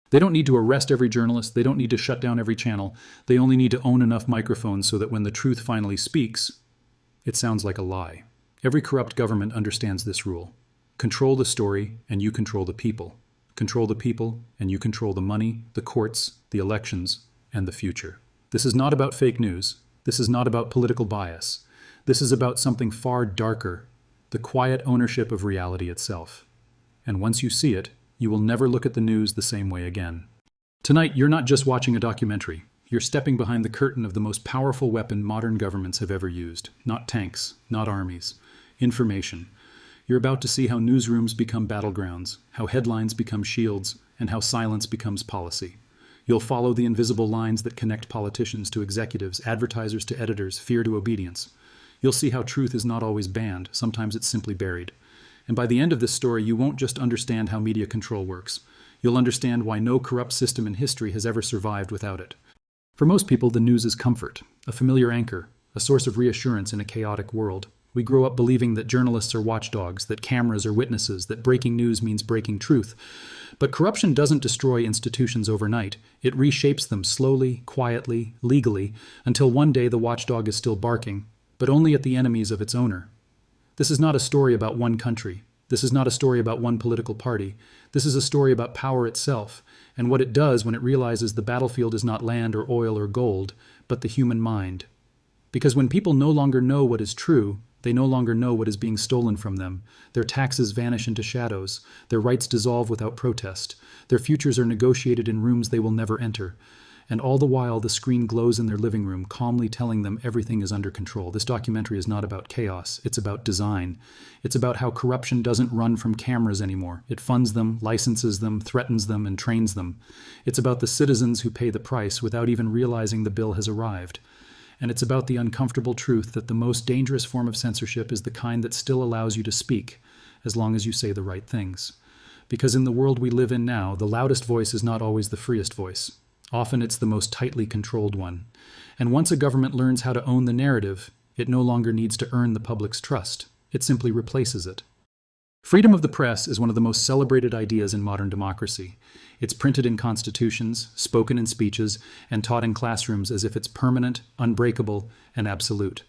They don't need to arrest every journalist. They don't need to shut down every channel. They only need to own enough microphones so that when the truth finally speaks, it sounds like a lie. Every corrupt government understands this rule. Control the story, and you control the people. Control the people, and you control the money, the courts, the elections, and the future. This is not about fake news. This is not about political bias. This is about something far darker, the quiet ownership of reality itself. And once you see it, you will never look at the news the same way again. Tonight, you're not just watching a documentary. You're stepping behind the curtain of the most powerful weapon modern governments have ever used. Not tanks, not armies. Information. You're about to see how newsrooms become battlegrounds, how headlines become shields, and how silence becomes policy. You'll follow the invisible lines that connect politicians to executives, advertisers to editors, fear to obedience. You'll see how truth is not always banned, sometimes it's simply buried. And by the end of this story, you won't just understand how media control works. You'll understand why no corrupt system in history has ever survived without it. For most people, the news is comfort, a familiar anchor, a source of reassurance in a chaotic world. We grow up believing that journalists are watchdogs, that cameras are witnesses, that breaking news means breaking truth. But corruption doesn't destroy institutions overnight. It reshapes them slowly, quietly, legally, until one day the watchdog is still barking, but only at the enemies of its owner. This is not a story about one country. This is not a story about one political party. This is a story about power itself, and what it does when it realizes the battlefield is not land or oil or gold, but the human mind. Because when people no longer know what is true, they no longer know what is being stolen from them. Their taxes vanish into shadows. Their rights dissolve without protest. Their futures are negotiated in rooms they will never enter. And all the while, the screen glows in their living room, calmly telling them everything is under control. This documentary is not about chaos. It's about design. It's about how corruption doesn't run from cameras anymore. It funds them, licenses them, threatens them, and trains them. It's about the citizens who pay the price without even realizing the bill has arrived. And it's about the uncomfortable truth that the most dangerous form of censorship is the kind that still allows you to speak, as long as you say the right things. Because in the world we live in now, the loudest voice is not always the freest voice. Often it's the most tightly controlled one. And once a government learns how to own the narrative, it no longer needs to earn the public's trust. It simply replaces it. Freedom of the press is one of the most celebrated ideas in modern democracy. It's printed in constitutions, spoken in speeches, and taught in classrooms as if it's permanent, unbreakable, and absolute.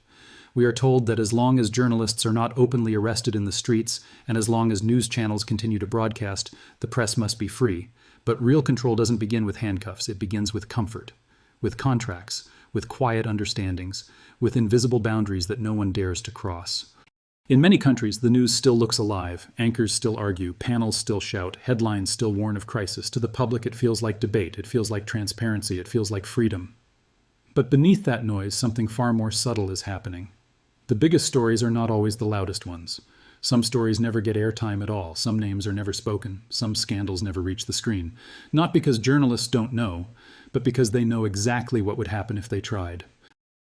We are told that as long as journalists are not openly arrested in the streets, and as long as news channels continue to broadcast, the press must be free. But real control doesn't begin with handcuffs. It begins with comfort, with contracts, with quiet understandings, with invisible boundaries that no one dares to cross. In many countries, the news still looks alive. Anchors still argue, panels still shout, headlines still warn of crisis. To the public, it feels like debate. It feels like transparency. It feels like freedom. But beneath that noise, something far more subtle is happening. The biggest stories are not always the loudest ones. Some stories never get airtime at all. Some names are never spoken. Some scandals never reach the screen. Not because journalists don't know, but because they know exactly what would happen if they tried.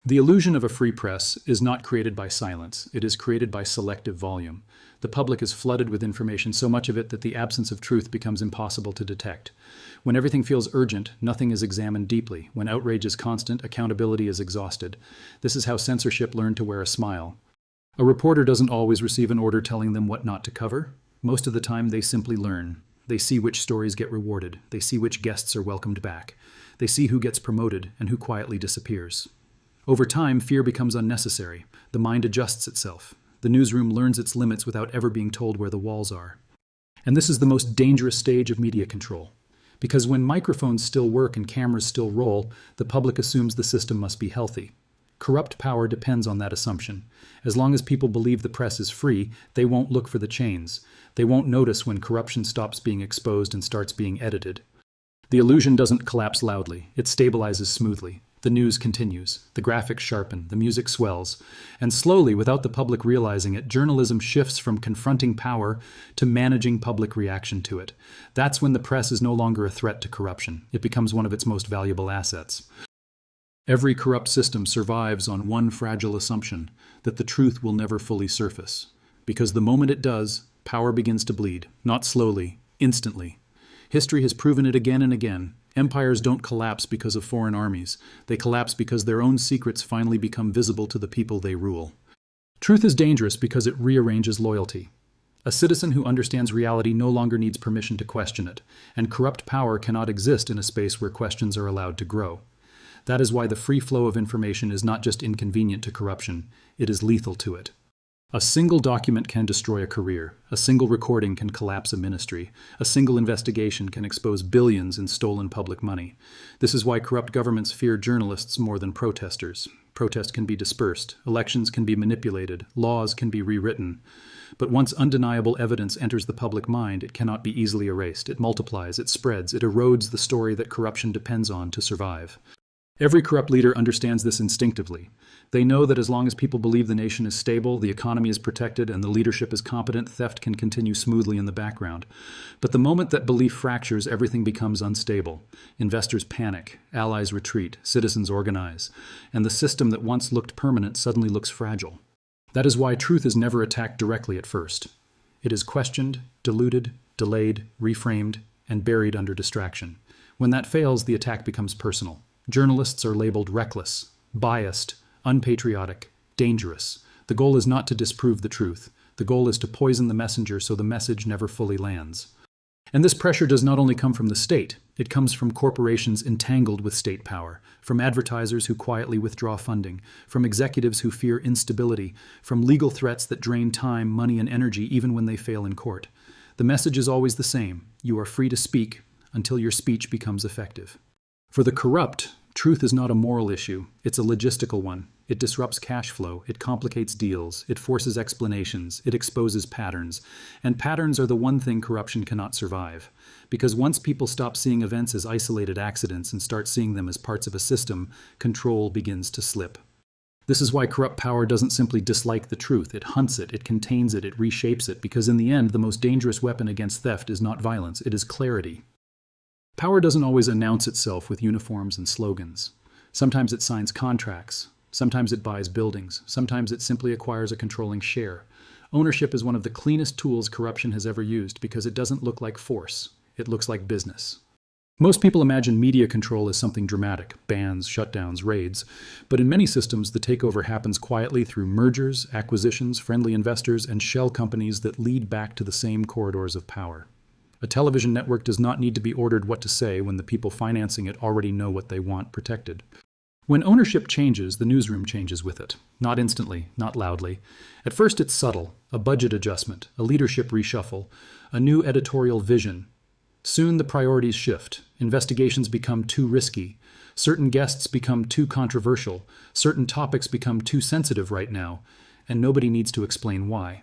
The illusion of a free press is not created by silence. It is created by selective volume. The public is flooded with information, so much of it that the absence of truth becomes impossible to detect. When everything feels urgent, nothing is examined deeply. When outrage is constant, accountability is exhausted. This is how censorship learned to wear a smile. A reporter doesn't always receive an order telling them what not to cover. Most of the time, they simply learn. They see which stories get rewarded. They see which guests are welcomed back. They see who gets promoted and who quietly disappears. Over time, fear becomes unnecessary. The mind adjusts itself. The newsroom learns its limits without ever being told where the walls are. And this is the most dangerous stage of media control. Because when microphones still work and cameras still roll, the public assumes the system must be healthy. Corrupt power depends on that assumption. As long as people believe the press is free, they won't look for the chains. They won't notice when corruption stops being exposed and starts being edited. The illusion doesn't collapse loudly. It stabilizes smoothly. The news continues. The graphics sharpen. The music swells. And slowly, without the public realizing it, journalism shifts from confronting power to managing public reaction to it. That's when the press is no longer a threat to corruption. It becomes one of its most valuable assets. Every corrupt system survives on one fragile assumption, that the truth will never fully surface. Because the moment it does, power begins to bleed, not slowly, instantly. History has proven it again and again. Empires don't collapse because of foreign armies. They collapse because their own secrets finally become visible to the people they rule. Truth is dangerous because it rearranges loyalty. A citizen who understands reality no longer needs permission to question it, and corrupt power cannot exist in a space where questions are allowed to grow. That is why the free flow of information is not just inconvenient to corruption, it is lethal to it. A single document can destroy a career, a single recording can collapse a ministry, a single investigation can expose billions in stolen public money. This is why corrupt governments fear journalists more than protesters. Protest can be dispersed, elections can be manipulated, laws can be rewritten. But once undeniable evidence enters the public mind, it cannot be easily erased. It multiplies, it spreads, it erodes the story that corruption depends on to survive. Every corrupt leader understands this instinctively. They know that as long as people believe the nation is stable, the economy is protected, and the leadership is competent, theft can continue smoothly in the background. But the moment that belief fractures, everything becomes unstable. Investors panic, allies retreat, citizens organize, and the system that once looked permanent suddenly looks fragile. That is why truth is never attacked directly at first. It is questioned, diluted, delayed, reframed, and buried under distraction. When that fails, the attack becomes personal. Journalists are labeled reckless, biased, unpatriotic, dangerous. The goal is not to disprove the truth. The goal is to poison the messenger so the message never fully lands. And this pressure does not only come from the state, it comes from corporations entangled with state power, from advertisers who quietly withdraw funding, from executives who fear instability, from legal threats that drain time, money, and energy even when they fail in court. The message is always the same. You are free to speak until your speech becomes effective. For the corrupt, truth is not a moral issue, it's a logistical one. It disrupts cash flow, it complicates deals, it forces explanations, it exposes patterns. And patterns are the one thing corruption cannot survive. Because once people stop seeing events as isolated accidents and start seeing them as parts of a system, control begins to slip. This is why corrupt power doesn't simply dislike the truth, it hunts it, it contains it, it reshapes it, because in the end, the most dangerous weapon against theft is not violence, it is clarity. Power doesn't always announce itself with uniforms and slogans. Sometimes it signs contracts. Sometimes it buys buildings. Sometimes it simply acquires a controlling share. Ownership is one of the cleanest tools corruption has ever used because it doesn't look like force. It looks like business. Most people imagine media control as something dramatic, bans, shutdowns, raids. But in many systems, the takeover happens quietly through mergers, acquisitions, friendly investors, and shell companies that lead back to the same corridors of power. A television network does not need to be ordered what to say when the people financing it already know what they want protected. When ownership changes, the newsroom changes with it. Not instantly, not loudly. At first it's subtle, a budget adjustment, a leadership reshuffle, a new editorial vision. Soon the priorities shift. Investigations become too risky. Certain guests become too controversial. Certain topics become too sensitive right now. And nobody needs to explain why.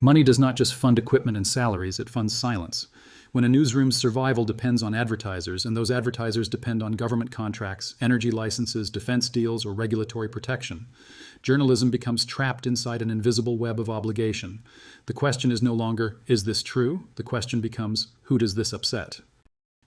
Money does not just fund equipment and salaries, it funds silence. When a newsroom's survival depends on advertisers, and those advertisers depend on government contracts, energy licenses, defense deals, or regulatory protection, journalism becomes trapped inside an invisible web of obligation. The question is no longer, is this true? The question becomes, who does this upset?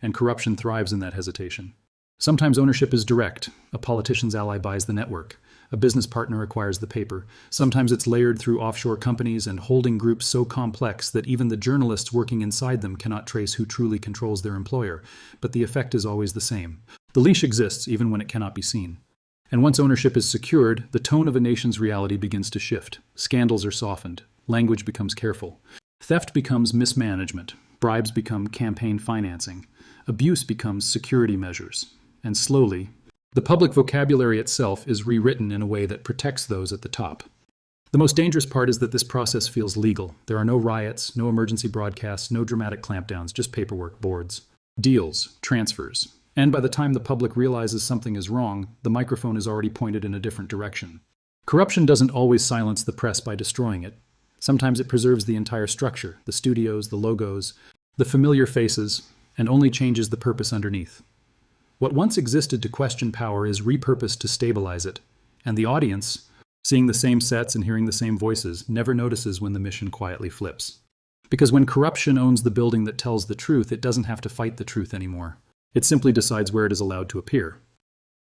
And corruption thrives in that hesitation. Sometimes ownership is direct. A politician's ally buys the network. A business partner acquires the paper. Sometimes it's layered through offshore companies and holding groups so complex that even the journalists working inside them cannot trace who truly controls their employer. But the effect is always the same. The leash exists even when it cannot be seen. And once ownership is secured, the tone of a nation's reality begins to shift. Scandals are softened. Language becomes careful. Theft becomes mismanagement. Bribes become campaign financing. Abuse becomes security measures. And slowly, the public vocabulary itself is rewritten in a way that protects those at the top. The most dangerous part is that this process feels legal. There are no riots, no emergency broadcasts, no dramatic clampdowns, just paperwork, boards, deals, transfers. And by the time the public realizes something is wrong, the microphone is already pointed in a different direction. Corruption doesn't always silence the press by destroying it. Sometimes it preserves the entire structure, the studios, the logos, the familiar faces, and only changes the purpose underneath. What once existed to question power is repurposed to stabilize it, and the audience, seeing the same sets and hearing the same voices, never notices when the mission quietly flips. Because when corruption owns the building that tells the truth, it doesn't have to fight the truth anymore. It simply decides where it is allowed to appear.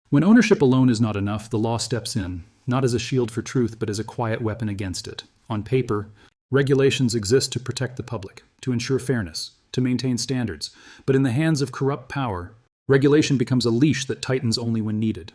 When ownership alone is not enough, the law steps in, not as a shield for truth, but as a quiet weapon against it. On paper, regulations exist to protect the public, to ensure fairness, to maintain standards. But in the hands of corrupt power, regulation becomes a leash that tightens only when needed.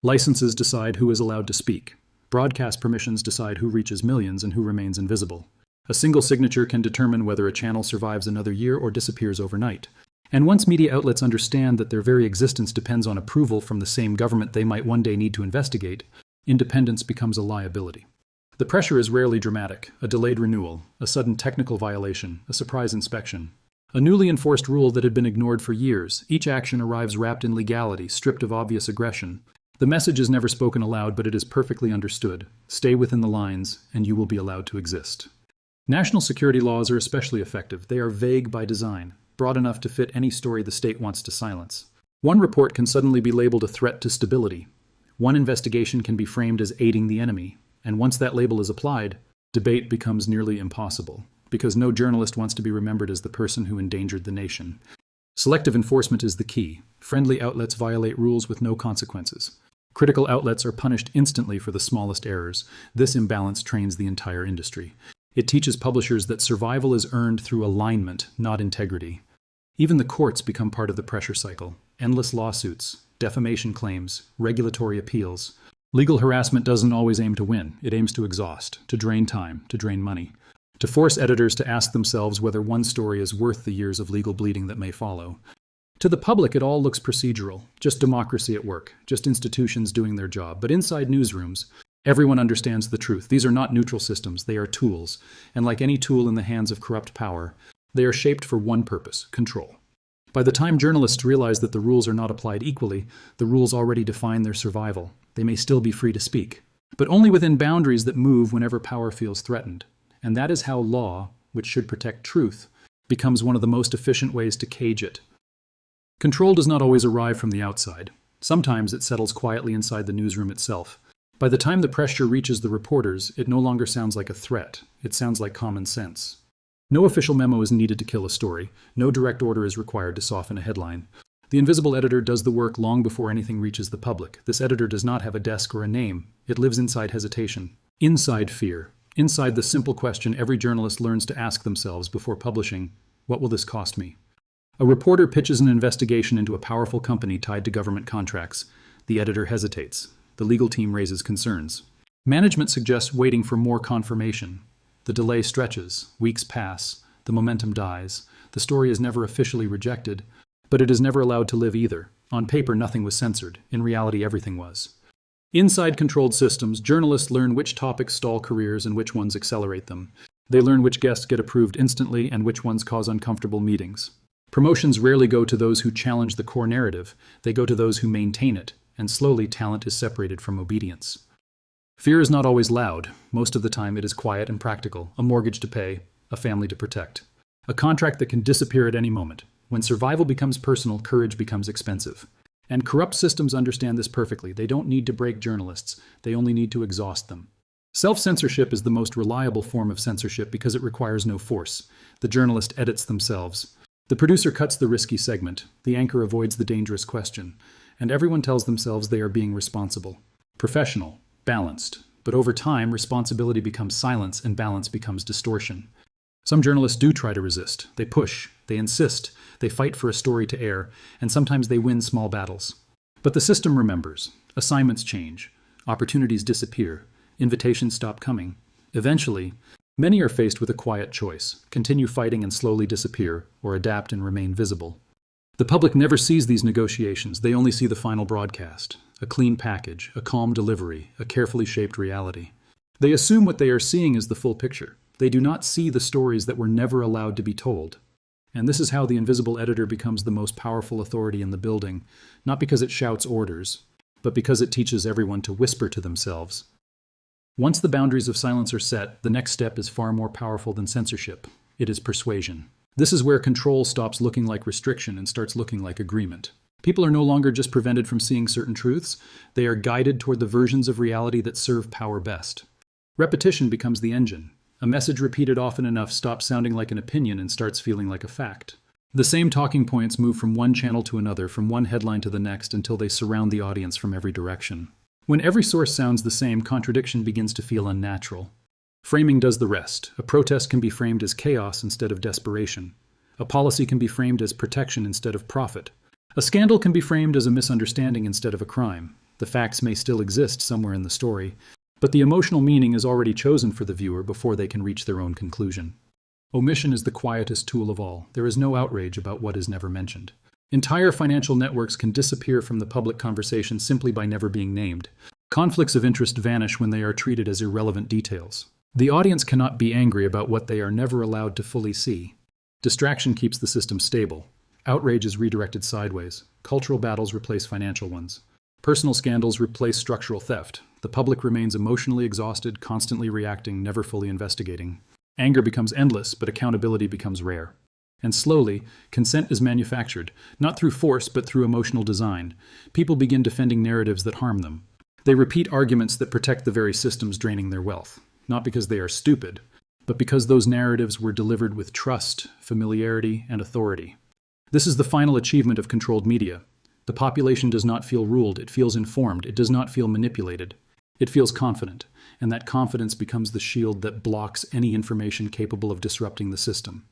Licenses decide who is allowed to speak. Broadcast permissions decide who reaches millions and who remains invisible. A single signature can determine whether a channel survives another year or disappears overnight. And once media outlets understand that their very existence depends on approval from the same government they might one day need to investigate, independence becomes a liability. The pressure is rarely dramatic: a delayed renewal, a sudden technical violation, a surprise inspection. A newly enforced rule that had been ignored for years. Each action arrives wrapped in legality, stripped of obvious aggression. The message is never spoken aloud, but it is perfectly understood. Stay within the lines, and you will be allowed to exist. National security laws are especially effective. They are vague by design, broad enough to fit any story the state wants to silence. One report can suddenly be labeled a threat to stability. One investigation can be framed as aiding the enemy. And once that label is applied, debate becomes nearly impossible, because no journalist wants to be remembered as the person who endangered the nation. Selective enforcement is the key. Friendly outlets violate rules with no consequences. Critical outlets are punished instantly for the smallest errors. This imbalance trains the entire industry. It teaches publishers that survival is earned through alignment, not integrity. Even the courts become part of the pressure cycle. Endless lawsuits, defamation claims, regulatory appeals. Legal harassment doesn't always aim to win. It aims to exhaust, to drain time, to drain money, to force editors to ask themselves whether one story is worth the years of legal bleeding that may follow. To the public, it all looks procedural, just democracy at work, just institutions doing their job. But inside newsrooms, everyone understands the truth. These are not neutral systems, they are tools. And like any tool in the hands of corrupt power, they are shaped for one purpose: control. By the time journalists realize that the rules are not applied equally, the rules already define their survival. They may still be free to speak, but only within boundaries that move whenever power feels threatened. And that is how law, which should protect truth, becomes one of the most efficient ways to cage it. Control does not always arrive from the outside. Sometimes it settles quietly inside the newsroom itself. By the time the pressure reaches the reporters, it no longer sounds like a threat. It sounds like common sense. No official memo is needed to kill a story. No direct order is required to soften a headline. The invisible editor does the work long before anything reaches the public. This editor does not have a desk or a name. It lives inside hesitation, inside fear, inside the simple question every journalist learns to ask themselves before publishing: what will this cost me? A reporter pitches an investigation into a powerful company tied to government contracts. The editor hesitates. The legal team raises concerns. Management suggests waiting for more confirmation. The delay stretches. Weeks pass. The momentum dies. The story is never officially rejected, but it is never allowed to live either. On paper, nothing was censored. In reality, everything was. Inside controlled systems, journalists learn which topics stall careers and which ones accelerate them. They learn which guests get approved instantly and which ones cause uncomfortable meetings. Promotions rarely go to those who challenge the core narrative. They go to those who maintain it, and slowly talent is separated from obedience. Fear is not always loud. Most of the time it is quiet and practical: a mortgage to pay, a family to protect, a contract that can disappear at any moment. When survival becomes personal, courage becomes expensive. And corrupt systems understand this perfectly. They don't need to break journalists. They only need to exhaust them. Self-censorship is the most reliable form of censorship because it requires no force. The journalist edits themselves. The producer cuts the risky segment. The anchor avoids the dangerous question. And everyone tells themselves they are being responsible, professional, balanced. But over time, responsibility becomes silence and balance becomes distortion. Some journalists do try to resist. They push, they insist, they fight for a story to air, and sometimes they win small battles. But the system remembers. Assignments change. Opportunities disappear. Invitations stop coming. Eventually, many are faced with a quiet choice: continue fighting and slowly disappear, or adapt and remain visible. The public never sees these negotiations. They only see the final broadcast: a clean package, a calm delivery, a carefully shaped reality. They assume what they are seeing is the full picture. They do not see the stories that were never allowed to be told. And this is how the invisible editor becomes the most powerful authority in the building, not because it shouts orders, but because it teaches everyone to whisper to themselves. Once the boundaries of silence are set, the next step is far more powerful than censorship. It is persuasion. This is where control stops looking like restriction and starts looking like agreement. People are no longer just prevented from seeing certain truths. They are guided toward the versions of reality that serve power best. Repetition becomes the engine. A message repeated often enough stops sounding like an opinion and starts feeling like a fact. The same talking points move from one channel to another, from one headline to the next, until they surround the audience from every direction. When every source sounds the same, contradiction begins to feel unnatural. Framing does the rest. A protest can be framed as chaos instead of desperation. A policy can be framed as protection instead of profit. A scandal can be framed as a misunderstanding instead of a crime. The facts may still exist somewhere in the story, But the emotional meaning is already chosen for the viewer before they can reach their own conclusion. Omission is the quietest tool of all. There is no outrage about what is never mentioned. Entire financial networks can disappear from the public conversation simply by never being named. Conflicts of interest vanish when they are treated as irrelevant details. The audience cannot be angry about what they are never allowed to fully see. Distraction keeps the system stable. Outrage is redirected sideways. Cultural battles replace financial ones. Personal scandals replace structural theft. The public remains emotionally exhausted, constantly reacting, never fully investigating. Anger becomes endless, but accountability becomes rare. And slowly, consent is manufactured, not through force, but through emotional design. People begin defending narratives that harm them. They repeat arguments that protect the very systems draining their wealth, not because they are stupid, but because those narratives were delivered with trust, familiarity, and authority. This is the final achievement of controlled media. The population does not feel ruled, it feels informed, it does not feel manipulated. It feels confident, and that confidence becomes the shield that blocks any information capable of disrupting the system.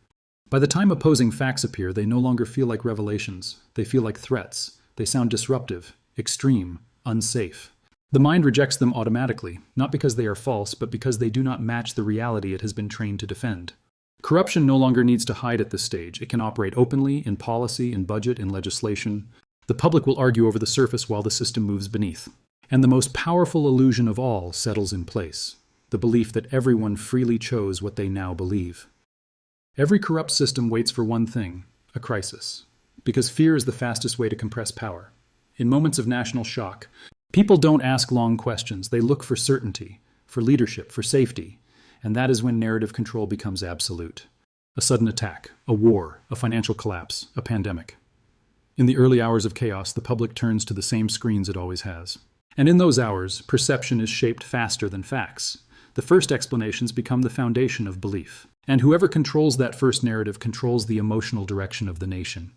By the time opposing facts appear, they no longer feel like revelations. They feel like threats. They sound disruptive, extreme, unsafe. The mind rejects them automatically, not because they are false, but because they do not match the reality it has been trained to defend. Corruption no longer needs to hide at this stage. It can operate openly, in policy, in budget, in legislation. The public will argue over the surface while the system moves beneath. And the most powerful illusion of all settles in place, the belief that everyone freely chose what they now believe. Every corrupt system waits for one thing, a crisis, because fear is the fastest way to compress power. In moments of national shock, people don't ask long questions. They look for certainty, for leadership, for safety, and that is when narrative control becomes absolute. A sudden attack, a war, a financial collapse, a pandemic. In the early hours of chaos, the public turns to the same screens it always has. And in those hours, perception is shaped faster than facts. The first explanations become the foundation of belief. And whoever controls that first narrative controls the emotional direction of the nation.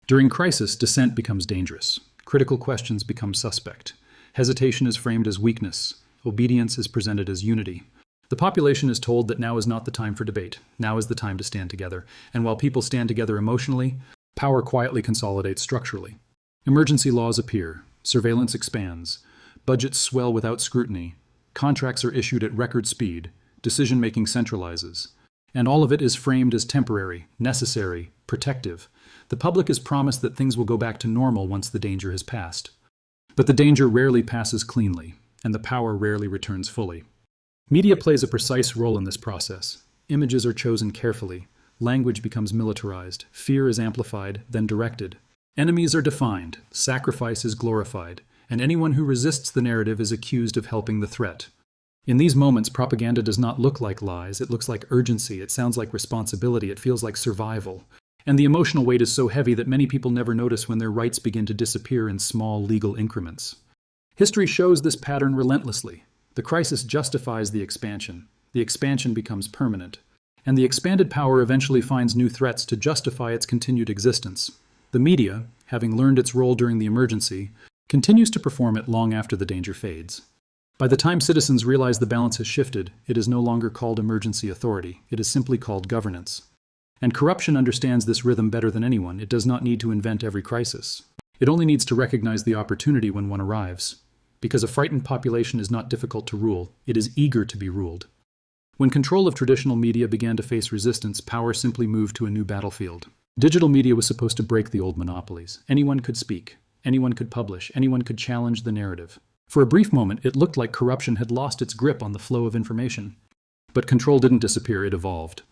During crisis, dissent becomes dangerous. Critical questions become suspect. Hesitation is framed as weakness. Obedience is presented as unity. The population is told that now is not the time for debate. Now is the time to stand together. And while people stand together emotionally, power quietly consolidates structurally. Emergency laws appear. Surveillance expands. Budgets swell without scrutiny. Contracts are issued at record speed. Decision-making centralizes. And all of it is framed as temporary, necessary, protective. The public is promised that things will go back to normal once the danger has passed. But the danger rarely passes cleanly, and the power rarely returns fully. Media plays a precise role in this process. Images are chosen carefully. Language becomes militarized. Fear is amplified, then directed. Enemies are defined. Sacrifice is glorified. And anyone who resists the narrative is accused of helping the threat. In these moments, propaganda does not look like lies. It looks like urgency. It sounds like responsibility. It feels like survival. And the emotional weight is so heavy that many people never notice when their rights begin to disappear in small legal increments. History shows this pattern relentlessly. The crisis justifies the expansion. The expansion becomes permanent. And the expanded power eventually finds new threats to justify its continued existence. The media, having learned its role during the emergency, continues to perform it long after the danger fades. By the time citizens realize the balance has shifted, it is no longer called emergency authority. It is simply called governance. And corruption understands this rhythm better than anyone. It does not need to invent every crisis. It only needs to recognize the opportunity when one arrives. Because a frightened population is not difficult to rule, it is eager to be ruled. When control of traditional media began to face resistance, power simply moved to a new battlefield. Digital media was supposed to break the old monopolies. Anyone could speak. Anyone could publish. Anyone could challenge the narrative. For a brief moment, it looked like corruption had lost its grip on the flow of information. But control didn't disappear, it evolved.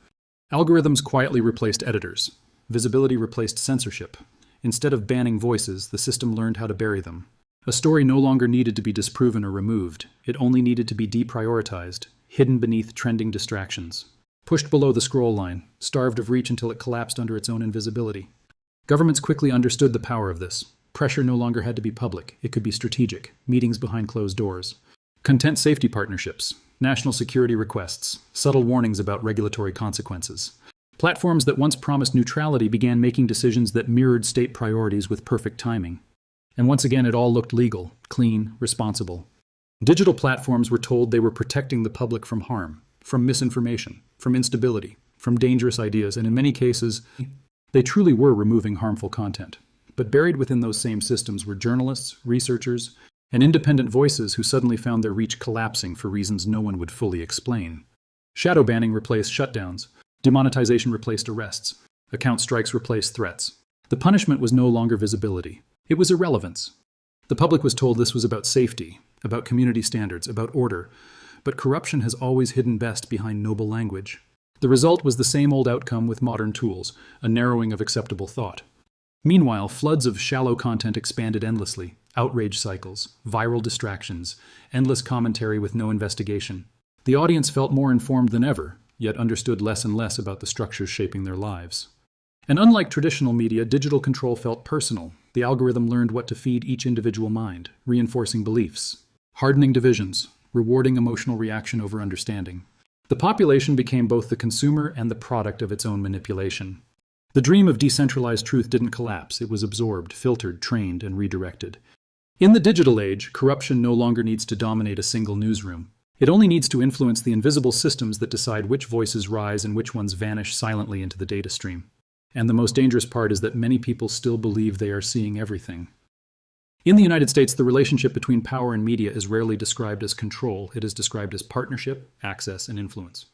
Algorithms quietly replaced editors. Visibility replaced censorship. Instead of banning voices, the system learned how to bury them. A story no longer needed to be disproven or removed. It only needed to be deprioritized, hidden beneath trending distractions. Pushed below the scroll line, starved of reach until it collapsed under its own invisibility. Governments quickly understood the power of this. Pressure no longer had to be public. It could be strategic, meetings behind closed doors. Content safety partnerships, national security requests, subtle warnings about regulatory consequences. Platforms that once promised neutrality began making decisions that mirrored state priorities with perfect timing. And once again, it all looked legal, clean, responsible. Digital platforms were told they were protecting the public from harm, from misinformation, from instability, from dangerous ideas, and in many cases, they truly were removing harmful content. But buried within those same systems were journalists, researchers, and independent voices who suddenly found their reach collapsing for reasons no one would fully explain. Shadow banning replaced shutdowns. Demonetization replaced arrests. Account strikes replaced threats. The punishment was no longer visibility. It was irrelevance. The public was told this was about safety, about community standards, about order, but corruption has always hidden best behind noble language. The result was the same old outcome with modern tools, a narrowing of acceptable thought. Meanwhile, floods of shallow content expanded endlessly, outrage cycles, viral distractions, endless commentary with no investigation. The audience felt more informed than ever, yet understood less and less about the structures shaping their lives. And unlike traditional media, digital control felt personal. The algorithm learned what to feed each individual mind, reinforcing beliefs, hardening divisions, rewarding emotional reaction over understanding. The population became both the consumer and the product of its own manipulation. The dream of decentralized truth didn't collapse. It was absorbed, filtered, trained, and redirected. In the digital age, corruption no longer needs to dominate a single newsroom. It only needs to influence the invisible systems that decide which voices rise and which ones vanish silently into the data stream. And the most dangerous part is that many people still believe they are seeing everything. In the United States, the relationship between power and media is rarely described as control. It is described as partnership, access, and influence.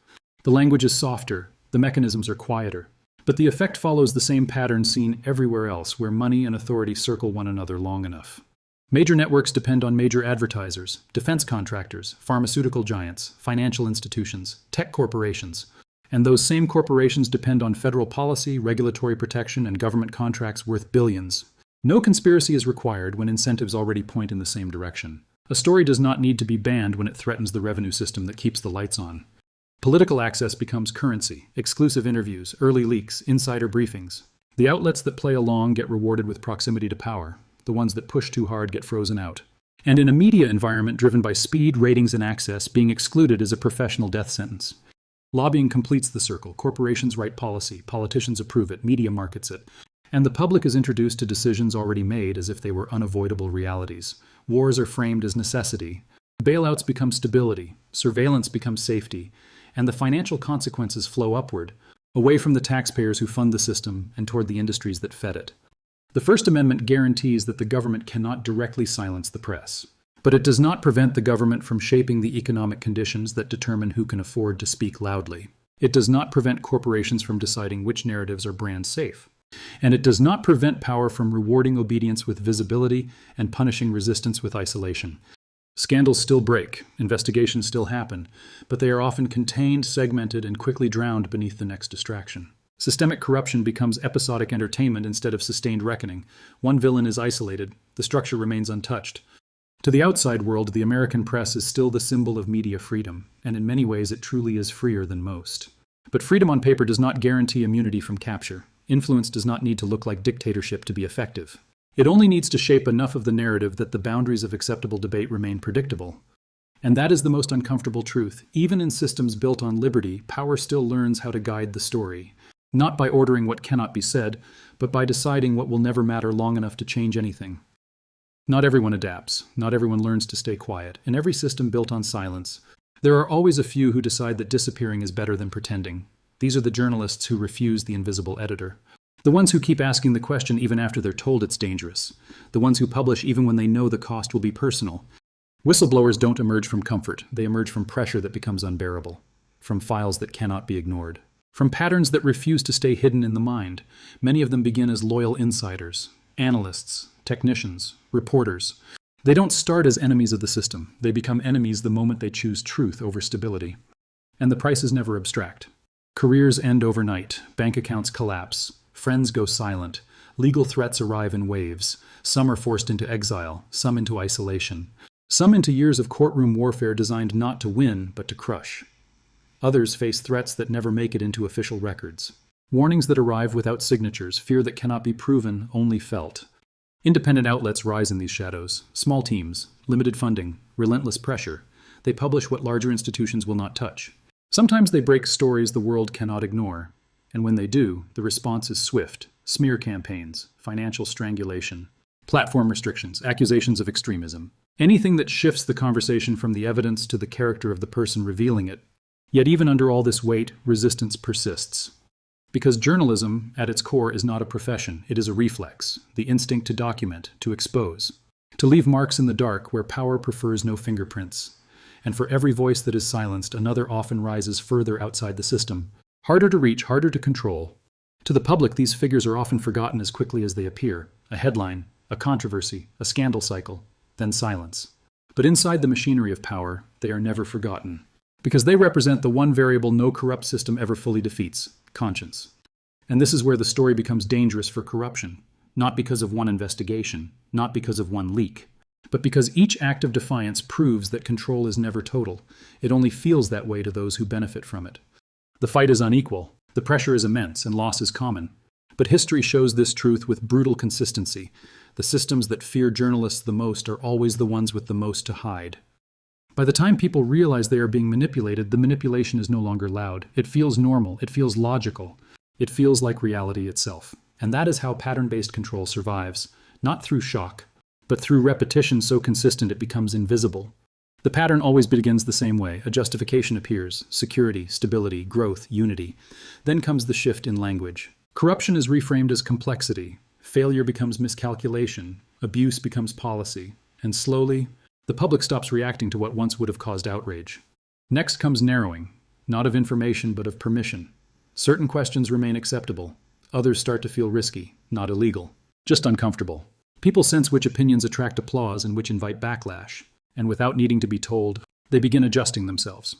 The language is softer, the mechanisms are quieter, but the effect follows the same pattern seen everywhere else where money and authority circle one another long enough. Major networks depend on major advertisers, defense contractors, pharmaceutical giants, financial institutions, tech corporations, and those same corporations depend on federal policy, regulatory protection, and government contracts worth billions. No conspiracy is required when incentives already point in the same direction. A story does not need to be banned when it threatens the revenue system that keeps the lights on. Political access becomes currency, exclusive interviews, early leaks, insider briefings. The outlets that play along get rewarded with proximity to power. The ones that push too hard get frozen out. And in a media environment driven by speed, ratings, and access, being excluded is a professional death sentence. Lobbying completes the circle. Corporations write policy, politicians approve it, media markets it. And the public is introduced to decisions already made as if they were unavoidable realities. Wars are framed as necessity. Bailouts become stability. Surveillance becomes safety. And the financial consequences flow upward, away from the taxpayers who fund the system and toward the industries that fed it. The First Amendment guarantees that the government cannot directly silence the press. But it does not prevent the government from shaping the economic conditions that determine who can afford to speak loudly. It does not prevent corporations from deciding which narratives are brand safe. And it does not prevent power from rewarding obedience with visibility and punishing resistance with isolation. Scandals still break, investigations still happen, but they are often contained, segmented, and quickly drowned beneath the next distraction. Systemic corruption becomes episodic entertainment instead of sustained reckoning. One villain is isolated, the structure remains untouched. To the outside world, the American press is still the symbol of media freedom, and in many ways it truly is freer than most. But freedom on paper does not guarantee immunity from capture. Influence does not need to look like dictatorship to be effective. It only needs to shape enough of the narrative that the boundaries of acceptable debate remain predictable. And that is the most uncomfortable truth. Even in systems built on liberty, power still learns how to guide the story. Not by ordering what cannot be said, but by deciding what will never matter long enough to change anything. Not everyone adapts. Not everyone learns to stay quiet. In every system built on silence, there are always a few who decide that disappearing is better than pretending. These are the journalists who refuse the invisible editor. The ones who keep asking the question even after they're told it's dangerous. The ones who publish even when they know the cost will be personal. Whistleblowers don't emerge from comfort. They emerge from pressure that becomes unbearable. From files that cannot be ignored. From patterns that refuse to stay hidden in the mind. Many of them begin as loyal insiders, analysts, technicians, reporters. They don't start as enemies of the system. They become enemies the moment they choose truth over stability. And the price is never abstract. Careers end overnight. Bank accounts collapse. Friends go silent. Legal threats arrive in waves. Some are forced into exile, some into isolation. Some into years of courtroom warfare designed not to win, but to crush. Others face threats that never make it into official records. Warnings that arrive without signatures, fear that cannot be proven, only felt. Independent outlets rise in these shadows. Small teams, limited funding, relentless pressure. They publish what larger institutions will not touch. Sometimes they break stories the world cannot ignore. And when they do, the response is swift. Smear campaigns, financial strangulation, platform restrictions, accusations of extremism. Anything that shifts the conversation from the evidence to the character of the person revealing it. Yet even under all this weight, resistance persists. Because journalism, at its core, is not a profession. It is a reflex, the instinct to document, to expose. To leave marks in the dark where power prefers no fingerprints. And for every voice that is silenced, another often rises further outside the system. Harder to reach, harder to control. To the public, these figures are often forgotten as quickly as they appear. A headline, a controversy, a scandal cycle, then silence. But inside the machinery of power, they are never forgotten. Because they represent the one variable no corrupt system ever fully defeats, conscience. And this is where the story becomes dangerous for corruption. Not because of one investigation, not because of one leak, but because each act of defiance proves that control is never total. It only feels that way to those who benefit from it. The fight is unequal, the pressure is immense, and loss is common. But history shows this truth with brutal consistency. The systems that fear journalists the most are always the ones with the most to hide. By the time people realize they are being manipulated, the manipulation is no longer loud. It feels normal, it feels logical, it feels like reality itself. And that is how pattern-based control survives, not through shock, but through repetition so consistent it becomes invisible. The pattern always begins the same way. A justification appears: security, stability, growth, unity. Then comes the shift in language. Corruption is reframed as complexity. Failure becomes miscalculation. Abuse becomes policy. And slowly, the public stops reacting to what once would have caused outrage. Next comes narrowing, not of information but of permission. Certain questions remain acceptable. Others start to feel risky, not illegal, just uncomfortable. People sense which opinions attract applause and which invite backlash, and without needing to be told, they begin adjusting themselves.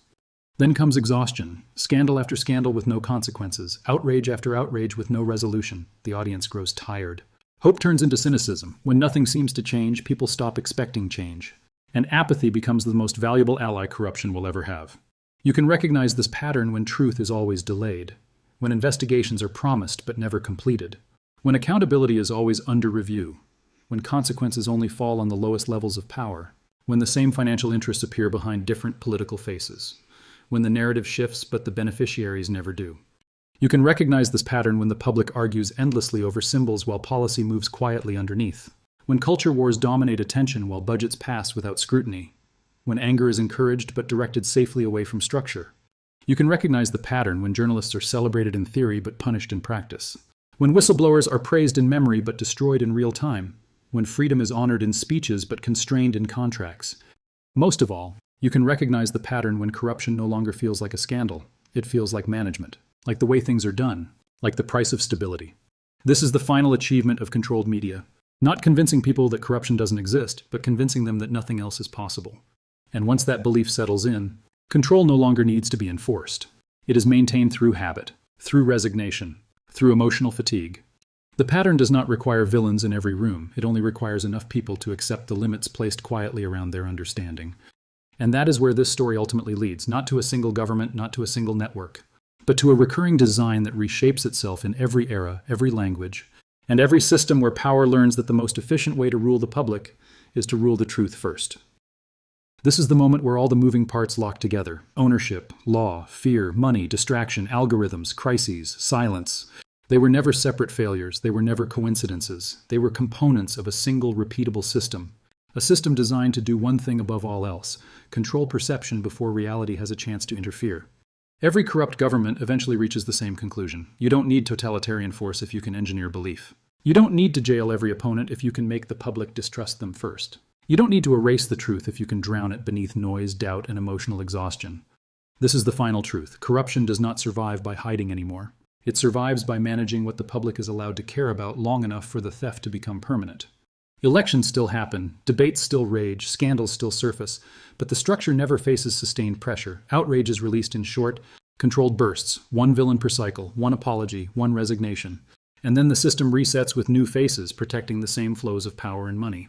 Then comes exhaustion, scandal after scandal with no consequences, outrage after outrage with no resolution. The audience grows tired. Hope turns into cynicism. When nothing seems to change, people stop expecting change. And apathy becomes the most valuable ally corruption will ever have. You can recognize this pattern when truth is always delayed, when investigations are promised but never completed, when accountability is always under review, when consequences only fall on the lowest levels of power, when the same financial interests appear behind different political faces, when the narrative shifts but the beneficiaries never do. You can recognize this pattern when the public argues endlessly over symbols while policy moves quietly underneath, when culture wars dominate attention while budgets pass without scrutiny, when anger is encouraged but directed safely away from structure. You can recognize the pattern when journalists are celebrated in theory but punished in practice, when whistleblowers are praised in memory but destroyed in real time, when freedom is honored in speeches but constrained in contracts. Most of all, you can recognize the pattern when corruption no longer feels like a scandal. It feels like management, like the way things are done, like the price of stability. This is the final achievement of controlled media. Not convincing people that corruption doesn't exist, but convincing them that nothing else is possible. And once that belief settles in, control no longer needs to be enforced. It is maintained through habit, through resignation, through emotional fatigue. The pattern does not require villains in every room. It only requires enough people to accept the limits placed quietly around their understanding. And that is where this story ultimately leads, not to a single government, not to a single network, but to a recurring design that reshapes itself in every era, every language, and every system where power learns that the most efficient way to rule the public is to rule the truth first. This is the moment where all the moving parts lock together: ownership, law, fear, money, distraction, algorithms, crises, silence. They were never separate failures. They were never coincidences. They were components of a single repeatable system. A system designed to do one thing above all else: control perception before reality has a chance to interfere. Every corrupt government eventually reaches the same conclusion. You don't need totalitarian force if you can engineer belief. You don't need to jail every opponent if you can make the public distrust them first. You don't need to erase the truth if you can drown it beneath noise, doubt, and emotional exhaustion. This is the final truth. Corruption does not survive by hiding anymore. It survives by managing what the public is allowed to care about long enough for the theft to become permanent. Elections still happen, debates still rage, scandals still surface, but the structure never faces sustained pressure. Outrage is released in short, controlled bursts, one villain per cycle, one apology, one resignation. And then the system resets with new faces, protecting the same flows of power and money.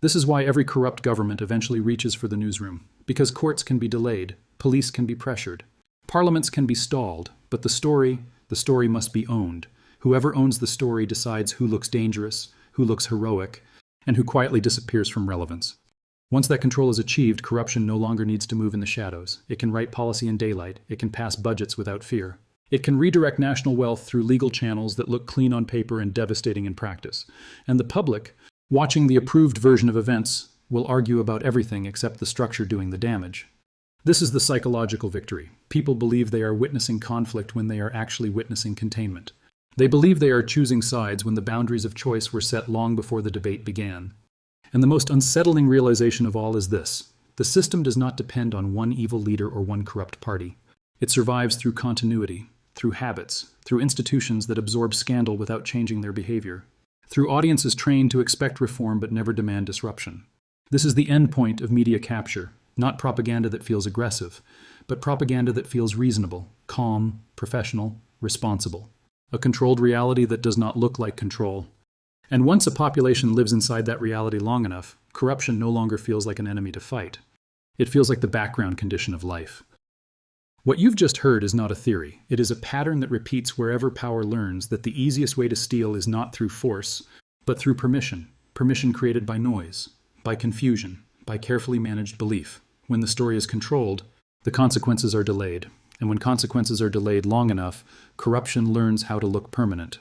This is why every corrupt government eventually reaches for the newsroom, because courts can be delayed, police can be pressured, parliaments can be stalled, but the story must be owned. Whoever owns the story decides who looks dangerous, who looks heroic, and who quietly disappears from relevance. Once that control is achieved, corruption no longer needs to move in the shadows. It can write policy in daylight. It can pass budgets without fear. It can redirect national wealth through legal channels that look clean on paper and devastating in practice. And the public, watching the approved version of events, will argue about everything except the structure doing the damage. This is the psychological victory. People believe they are witnessing conflict when they are actually witnessing containment. They believe they are choosing sides when the boundaries of choice were set long before the debate began. And the most unsettling realization of all is this: the system does not depend on one evil leader or one corrupt party. It survives through continuity, through habits, through institutions that absorb scandal without changing their behavior, through audiences trained to expect reform but never demand disruption. This is the end point of media capture, not propaganda that feels aggressive, but propaganda that feels reasonable, calm, professional, responsible. A controlled reality that does not look like control. And once a population lives inside that reality long enough, corruption no longer feels like an enemy to fight. It feels like the background condition of life. What you've just heard is not a theory. It is a pattern that repeats wherever power learns that the easiest way to steal is not through force, but through permission. Permission created by noise, by confusion, by carefully managed belief. When the story is controlled, the consequences are delayed. And when consequences are delayed long enough, corruption learns how to look permanent.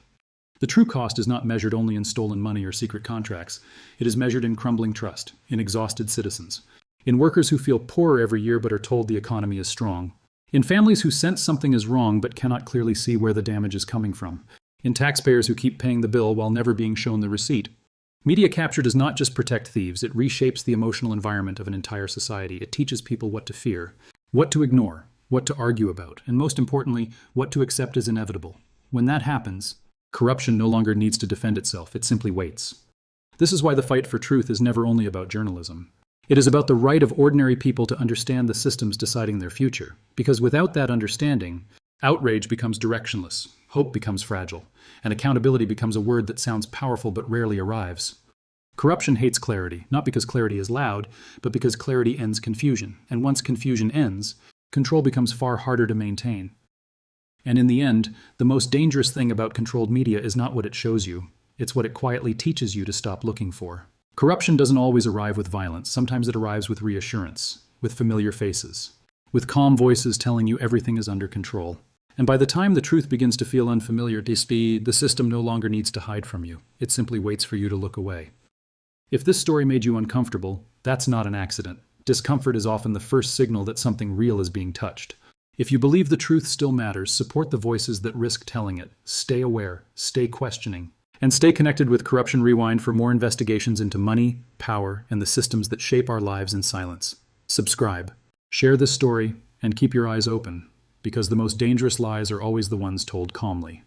The true cost is not measured only in stolen money or secret contracts. It is measured in crumbling trust, in exhausted citizens, in workers who feel poorer every year but are told the economy is strong, in families who sense something is wrong but cannot clearly see where the damage is coming from, in taxpayers who keep paying the bill while never being shown the receipt. Media capture does not just protect thieves, it reshapes the emotional environment of an entire society. It teaches people what to fear, what to ignore, what to argue about, and most importantly, what to accept as inevitable. When that happens, corruption no longer needs to defend itself, it simply waits. This is why the fight for truth is never only about journalism. It is about the right of ordinary people to understand the systems deciding their future. Because without that understanding, outrage becomes directionless, hope becomes fragile, and accountability becomes a word that sounds powerful but rarely arrives. Corruption hates clarity, not because clarity is loud, but because clarity ends confusion. And once confusion ends, control becomes far harder to maintain. And in the end, the most dangerous thing about controlled media is not what it shows you, it's what it quietly teaches you to stop looking for. Corruption doesn't always arrive with violence. Sometimes it arrives with reassurance, with familiar faces, with calm voices telling you everything is under control. And by the time the truth begins to feel unfamiliar, the system no longer needs to hide from you. It simply waits for you to look away. If this story made you uncomfortable, that's not an accident. Discomfort is often the first signal that something real is being touched. If you believe the truth still matters, support the voices that risk telling it. Stay aware, stay questioning, and stay connected with Corruption Rewind for more investigations into money, power, and the systems that shape our lives in silence. Subscribe, share this story, and keep your eyes open, because the most dangerous lies are always the ones told calmly.